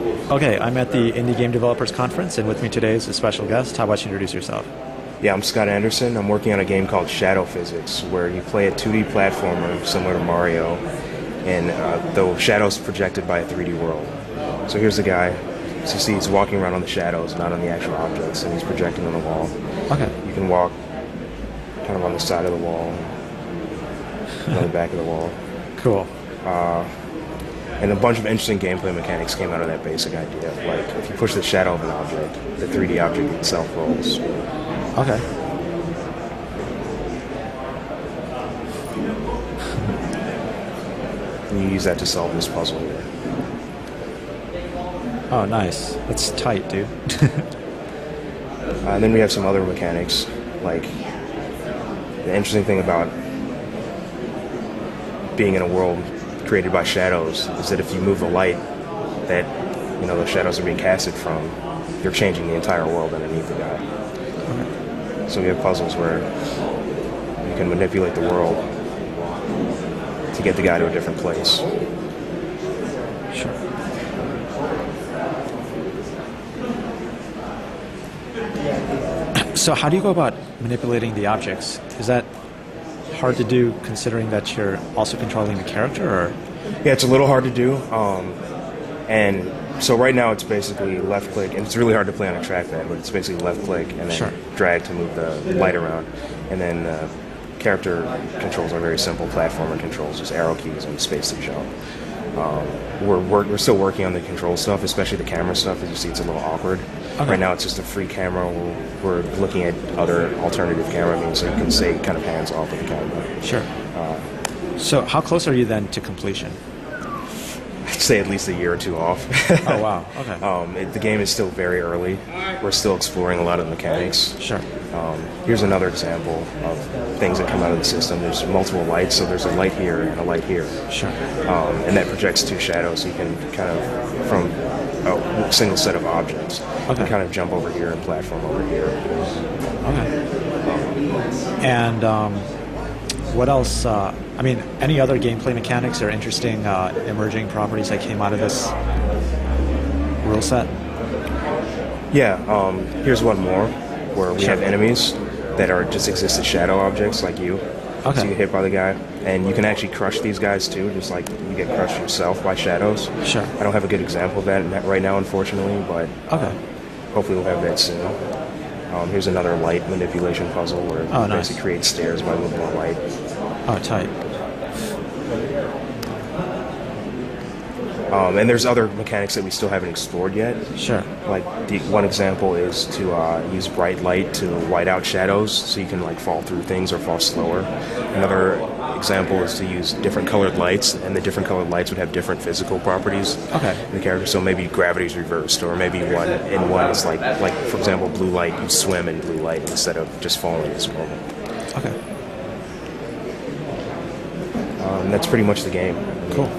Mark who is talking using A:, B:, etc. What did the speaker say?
A: Okay, I'm at the Indie Game Developers Conference, and with me today is a special guest. How about you introduce yourself?
B: Yeah, I'm Scott Anderson. I'm working on a game called Shadow Physics, where you play a 2D platformer similar to Mario, and the shadows projected by a 3D world. So here's the guy. So you see he's walking around on the shadows, not on the actual objects, and he's projecting on the wall.
A: Okay.
B: You can walk kind of on the side of the wall, on the back of the wall.
A: Cool.
B: And a bunch of interesting gameplay mechanics came out of that basic idea. Like, if you push the shadow of an object, the 3D object itself rolls.
A: Okay.
B: And you use that to solve this puzzle here.
A: Oh, nice. That's tight, dude.
B: And then we have some other mechanics, like the interesting thing about being in a world created by shadows is that if you move the light that the shadows are being casted from, you're changing the entire world underneath the guy.
A: Okay.
B: So we have puzzles where you can manipulate the world to get the guy to a different place.
A: Sure. So how do you go about manipulating the objects? Is that hard to do considering that you're also controlling the character, or?
B: Yeah, it's a little hard to do. And so right now it's basically left click, and it's really hard to play on a trackpad, but it's basically left click and then drag to move the light around. And then character controls are very simple platformer controls, just arrow keys and space to jump. We're still working on the control stuff, especially the camera stuff. As you see, it's a little awkward. Okay. Right now it's just a free camera. We're looking at other alternative camera means so you can stay kind of hands off of the camera.
A: Sure. So how close are you then to completion?
B: I'd say at least a year or two off.
A: Oh, wow. Okay.
B: The game is still very early. We're still exploring a lot of the mechanics.
A: Sure.
B: Here's another example of things that come out of the system. There's multiple lights, so there's a light here and a light here.
A: Sure.
B: And that projects two shadows, so you can kind of, from a single set of objects, you can kind of jump over here and platform over here.
A: Okay. And what else? Any other gameplay mechanics or interesting emerging properties that came out of this rule set?
B: Yeah, here's one more, where we have enemies that are just exist as shadow objects like you.
A: Okay.
B: So you get hit by the guy, and you can actually crush these guys too, just like you get crushed yourself by shadows.
A: Sure.
B: I don't have a good example of that right now, unfortunately, but hopefully we'll have that soon. Here's another light manipulation puzzle where you basically create stairs by moving the light.
A: Oh, tight.
B: And there's other mechanics that we still haven't explored yet.
A: Sure.
B: Like one example is to use bright light to white out shadows, so you can like fall through things or fall slower. Another example is to use different colored lights, and the different colored lights would have different physical properties in the character. So maybe gravity's reversed, or maybe one is like for example, blue light, you swim in blue light instead of just falling as normal.
A: Okay.
B: That's pretty much the game.
A: Cool.